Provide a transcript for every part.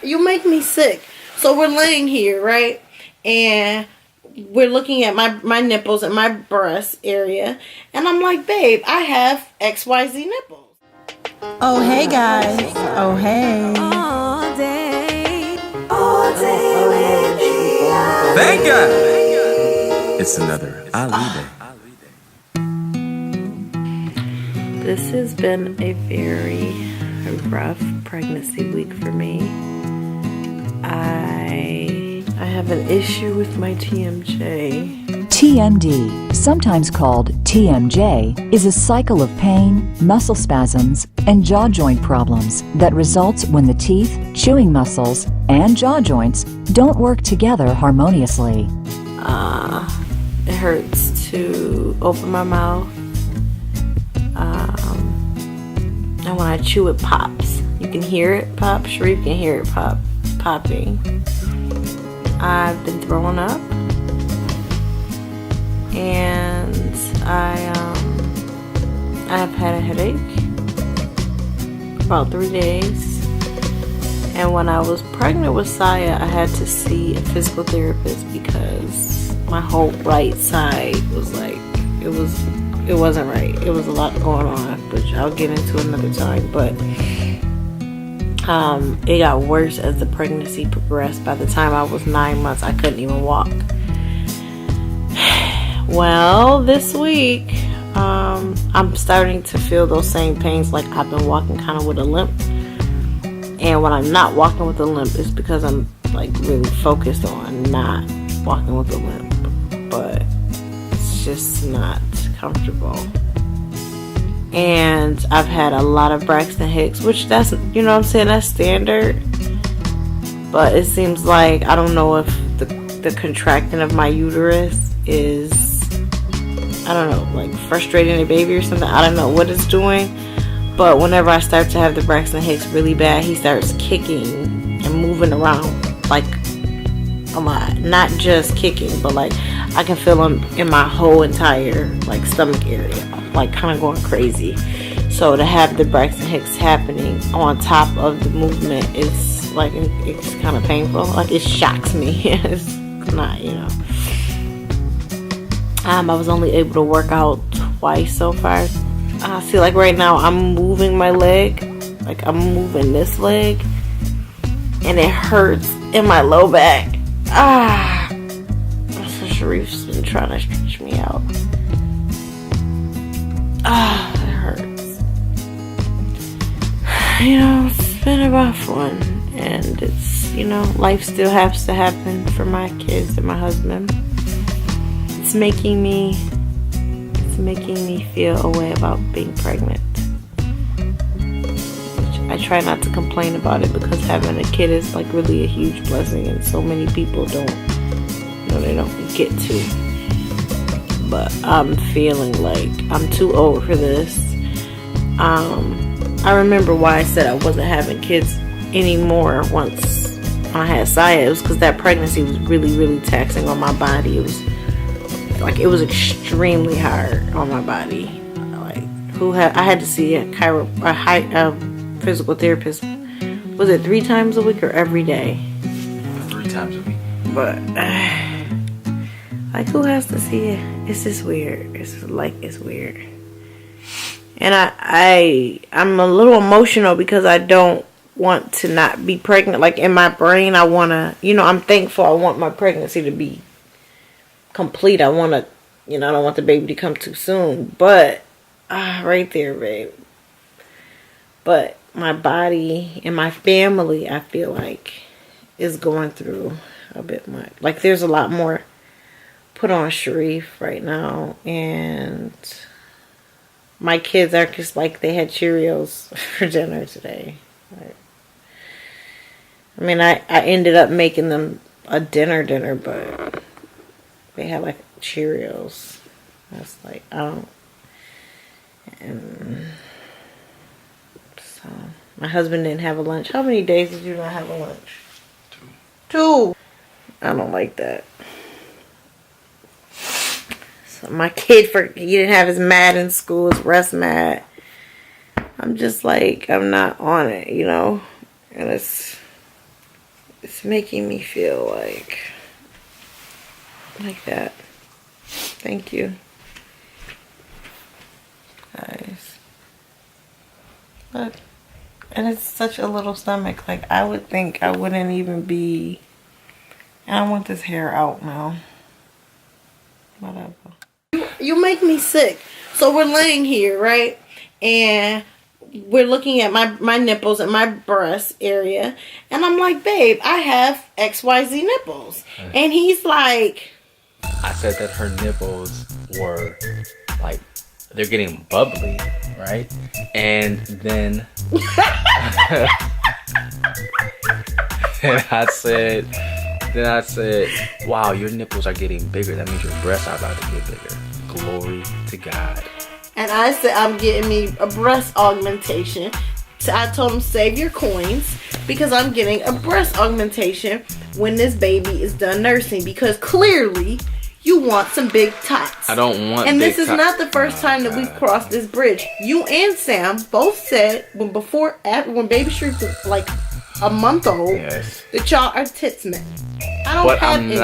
You make me sick. So we're laying here, right? And we're looking at my nipples and my breast area. And I'm like, babe, I have XYZ nipples. Oh, hey, guys. Oh, hey. All day with me. Thank God. It's another Ali Day. This has been a very rough pregnancy week for me. I have an issue with my TMJ. TMD, sometimes called TMJ, is a cycle of pain, muscle spasms, and jaw joint problems that results when the teeth, chewing muscles, and jaw joints don't work together harmoniously. It hurts to open my mouth. And when I chew, it pops. You can hear it pop. Sharif can hear it popping. I've been throwing up. And I've had a headache for about 3 days. And when I was pregnant with Saya, I had to see a physical therapist because my whole right side was like, it wasn't right. It was a lot going on, which I'll get into another time. But it got worse as the pregnancy progressed. By the time I was 9 months, I couldn't even walk. Well, this week, I'm starting to feel those same pains. Like I've been walking kind of with a limp. And when I'm not walking with a limp, it's because I'm like really focused on not walking with a limp. But it's just not comfortable. And I've had a lot of Braxton Hicks, which that's, you know what I'm saying, that's standard. But it seems like, I don't know if the contracting of my uterus is, I don't know, like frustrating the baby or something. I don't know what it's doing. But whenever I start to have the Braxton Hicks really bad, he starts kicking and moving around like a lot. Not just kicking, but like I can feel him in my whole entire like stomach area, like kind of going crazy. So to have the Braxton Hicks happening on top of the movement is like, it's kind of painful. Like it shocks me. It's not, you know. I was only able to work out twice so far. I feel like right now I'm moving my leg, like I'm moving this leg, and it hurts in my low back. So Sharif's been trying to stretch me out. It hurts. You know, it's been a rough one, and it's, you know, life still has to happen for my kids and my husband. It's making me feel a way about being pregnant. I try not to complain about it because having a kid is like really a huge blessing, and so many people don't, you know, they don't get to. But I'm feeling like I'm too old for this. I remember why I said I wasn't having kids anymore once I had Saya. It was because that pregnancy was really, really taxing on my body. It was extremely hard on my body. Like, I had to see a physical therapist. Was it 3 times a week or every day? 3 times a week. But like, who has to see it? It's just weird. It's weird. And I'm a little emotional because I don't want to not be pregnant. Like in my brain, I want to, you know, I'm thankful. I want my pregnancy to be complete. I want to, you know, I don't want the baby to come too soon. But right there, babe. But my body and my family, I feel like, is going through a bit much. Like there's a lot more put on Sharif right now, and my kids are just like, they had Cheerios for dinner today. Like, I mean, I ended up making them a dinner, but they had like Cheerios. I was like, I don't. And so my husband didn't have a lunch. How many days did you not have a lunch? 2. I don't like that. So my kid, he didn't have his mat in school, his rest mat. I'm just like, I'm not on it, you know? And it's It's making me feel like that. Thank you, guys. But, and it's such a little stomach. Like, I would think I wouldn't even be. I don't want this hair out now. Whatever. You make me sick. So we're laying here, right? And we're looking at my nipples and my breast area. And I'm like, babe, I have XYZ nipples. And he's like... I said that her nipples were like, they're getting bubbly, right? And then I said, wow, your nipples are getting bigger. That means your breasts are about to get bigger. Glory to God. And I said, I'm getting me a breast augmentation. So I told him, save your coins, because I'm getting a breast augmentation when this baby is done nursing. Because clearly, you want some big tots. I don't want. And this is not the first time that we've crossed this bridge. You and Sam both said when Baby Shriek was like a month old, yes, that y'all are tits men. I don't have any.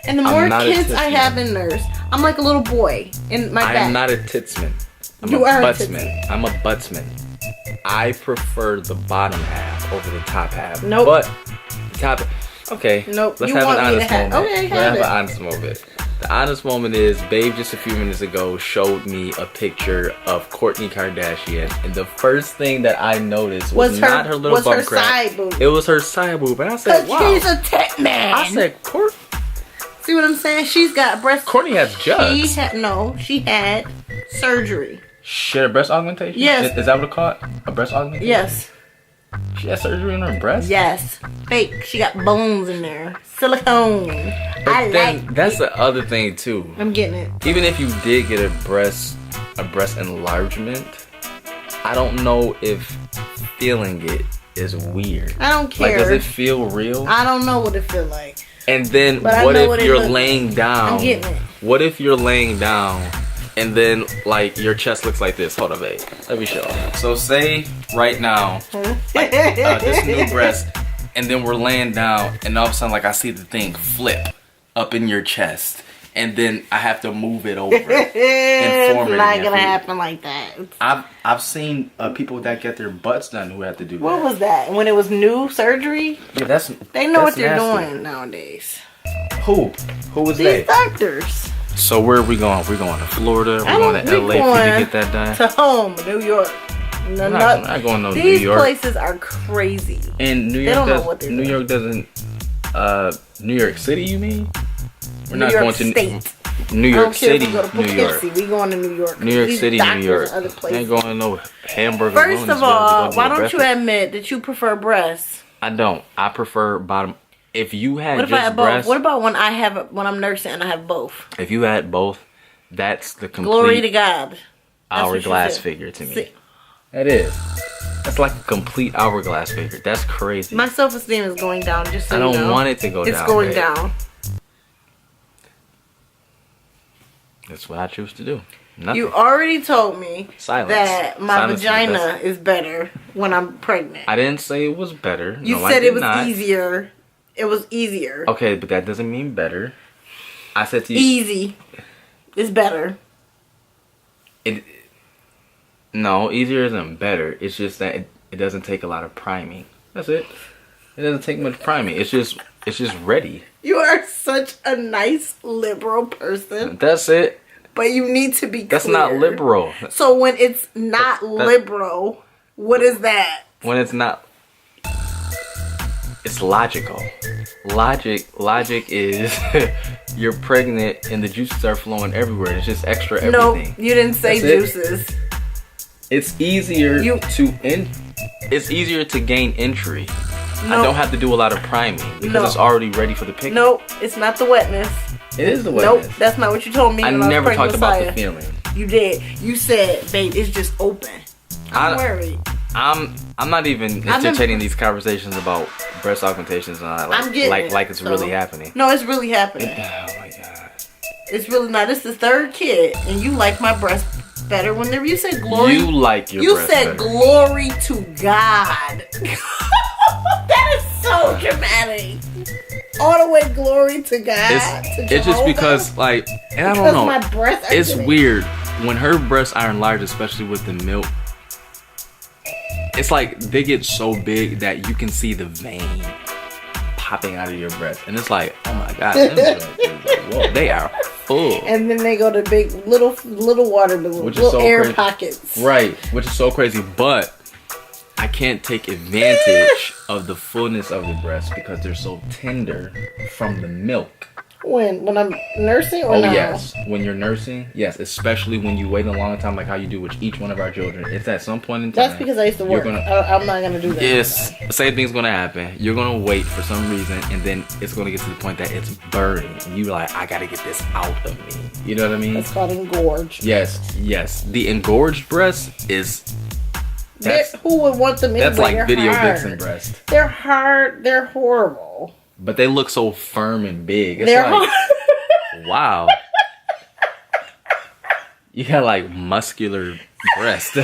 And the more kids I have in nurse, I'm like a little boy in my back. I'm not a titsman. I'm a buttsman. I'm a buttsman. I prefer the bottom half over the top half. Nope. But the top. Okay. Nope. Let's have an honest moment. Okay, Let's have an honest moment. The honest moment is, babe just a few minutes ago showed me a picture of Kourtney Kardashian, and the first thing that I noticed was not her little bum crack. It was her side boob, and I said, "Wow, she's a tit man." I said, See what I'm saying? She's got breast. Kourtney has jugs. She had surgery. She had a breast augmentation? Yes. Is that what it's called? A breast augmentation? Yes. She had surgery on her breast? Yes. Fake. She got bones in there. Silicone. But that's the other thing too. I'm getting it. Even if you did get a breast enlargement, I don't know if feeling it is weird. I don't care. Like, does it feel real? I don't know what it feel like. And then what if you're laying down? I'm getting it. What if you're laying down and then like your chest looks like this? Hold on, babe. Let me show you. So say right now, like, this new breast, and then we're laying down, and all of a sudden, like, I see the thing flip up in your chest, and then I have to move it over. And form it's it not gonna happen like that. I've seen people that get their butts done who have to do that. What was that? When it was new surgery? Yeah, they know what they're doing nowadays. Who was These doctors. So where are we going? We're going to Florida. We're going to LA to get that done. To home, New York. No, not going to New York. These places are crazy. And New York doesn't. New York City, you mean? We're not going to New York City, New York. We going to New York. New York City, New York. Ain't going to no hamburger. First of all, why don't you admit that you prefer breasts? I don't. I prefer bottom. If you had just breasts. What about when I'm nursing and I have both? If you had both, that's the complete. Glory to God. Hourglass figure to me. That is. That's like a complete hourglass figure. That's crazy. My self-esteem is going down. Just so I don't want it to go down. It's going down. That's what I choose to do. Nothing. You already told me that my Silence vagina is better when I'm pregnant. I didn't say it was better. You said it was easier. It was easier. Okay, but that doesn't mean better. I said to you, easy is better. No, easier isn't better. It's just that it doesn't take a lot of priming. That's it. It doesn't take much priming. It's just ready. You are such a nice liberal person. That's it. But you need to be clear. That's not liberal. So when it's not liberal, what is that? When it's not, it's logical. Logic is you're pregnant and the juices are flowing everywhere. It's just extra everything. No, you didn't say juices. It's easier it's easier to gain entry. I don't have to do a lot of priming because it's already ready for the picking. Nope, it's not the wetness. It is the wetness. Nope, that's not what you told me. I never talked about the feeling. You did. You said, babe, it's just open. I'm worried. I'm not even entertaining these conversations about breast augmentations and all that. Like it's really happening. No, it's really happening. Oh my god. It's really not. This is the third kid, and you like my breast better whenever you said glory. You like your breast better. You said glory to God. That is so dramatic. All the way glory to God. It's just because, like, and I don't know. My breasts are it's getting... weird when her breasts are enlarged, especially with the milk. It's like they get so big that you can see the vein popping out of your breast, and it's like, oh my God, whoa, they are full. And then they go to big little water balloons, little so air pockets. Right, which is so crazy, but I can't take advantage of the fullness of the breast because they're so tender from the milk. When I'm nursing or no? Yes, when you're nursing, yes, especially when you wait a long time like how you do with each one of our children. It's at some point in time. That's because I used to work. I'm not going to do that. Yes, same thing's going to happen. You're going to wait for some reason, and then it's going to get to the point that it's burning. And you're like, I got to get this out of me. You know what I mean? That's called engorged. Yes. The engorged breast is... who would want them anyway? That's like video vixen breast. They're hard. They're horrible. But they look so firm and big. It's they're like, wow. You got like muscular breast. My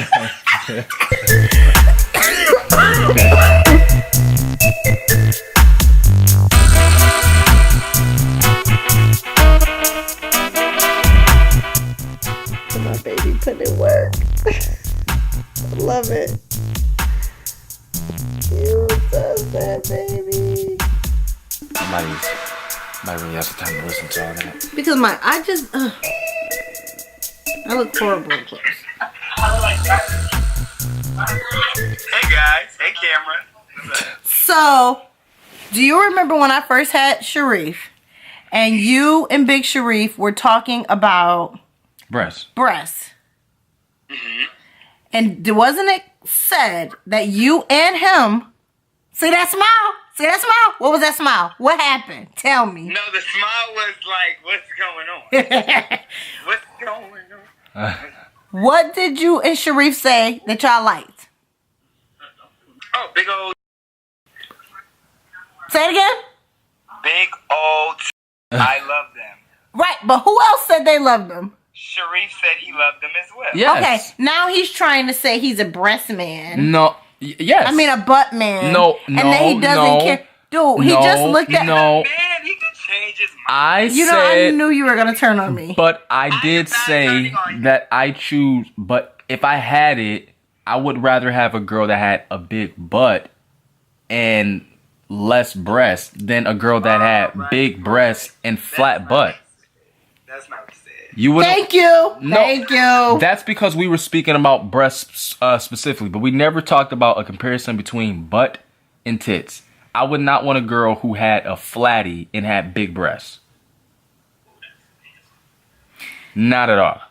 baby put in work. I love it. You does that, baby. Nobody really has the time to listen to all that. Because I look horrible up close. Hey guys, hey camera. So, do you remember when I first had Sharif, and you and Big Sharif were talking about breasts? Mm-hmm. And wasn't it said that you and him... See that smile? See that smile? What was that smile? What happened? Tell me. No, the smile was like, what's going on? What's going on? What did you and Sharif say that y'all liked? Oh, big old... Say it again? Big old... I love them. Right, but who else said they loved them? Sharif said he loved them as well. Yes. Okay, now he's trying to say he's a breast man. No. Yes. I mean a butt man. No. And that he doesn't care. Dude, he just looked at... Man, he can change his mind. I knew you were going to turn on me. But I did say that I choose... But if I had it, I would rather have a girl that had a big butt and less breast than a girl that had big breasts and flat butt. That's not what you said. Thank you. No, thank you. That's because we were speaking about breasts specifically, but we never talked about a comparison between butt and tits. I would not want a girl who had a flatty and had big breasts. Not at all.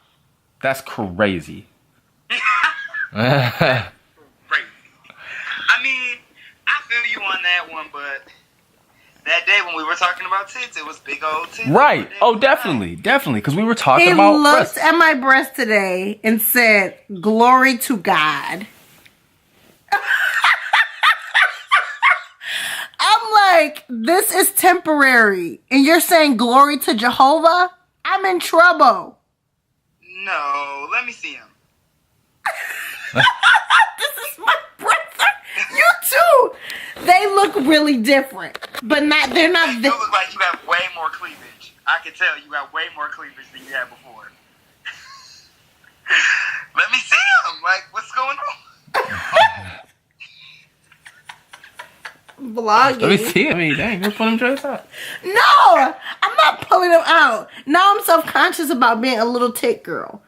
That's crazy. Crazy. I mean, I feel you on that one, but that day when we were talking about tits, it was big old tits. Right. Oh, definitely. Because we were talking he about looked breasts. at my breast today and said, "Glory to God." I'm like, this is temporary. And you're saying glory to Jehovah? I'm in trouble. No, let me see him. This is my brother. You too. They look really different. But they're not... You look like you have way more cleavage. I can tell you have way more cleavage than you had before. Let me see him. Like, what's going on? Vlogging. Let me see him. I mean, dang, you're pulling them dress out. No, I'm not pulling them out. Now I'm self-conscious about being a little tit girl.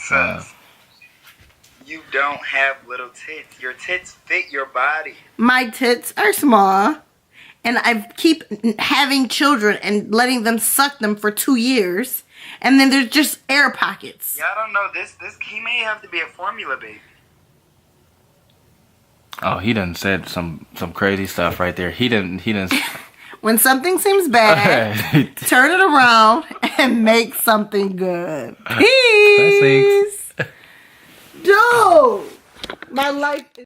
Sus, you don't have little tits. Your tits fit your body. My tits are small, and I keep having children and letting them suck them for 2 years, and then there's just air pockets. Y'all don't know this. He may have to be a formula baby. Oh, he done said some crazy stuff right there. He didn't. When something seems bad, turn it around and make something good. Peace. Dude, my life is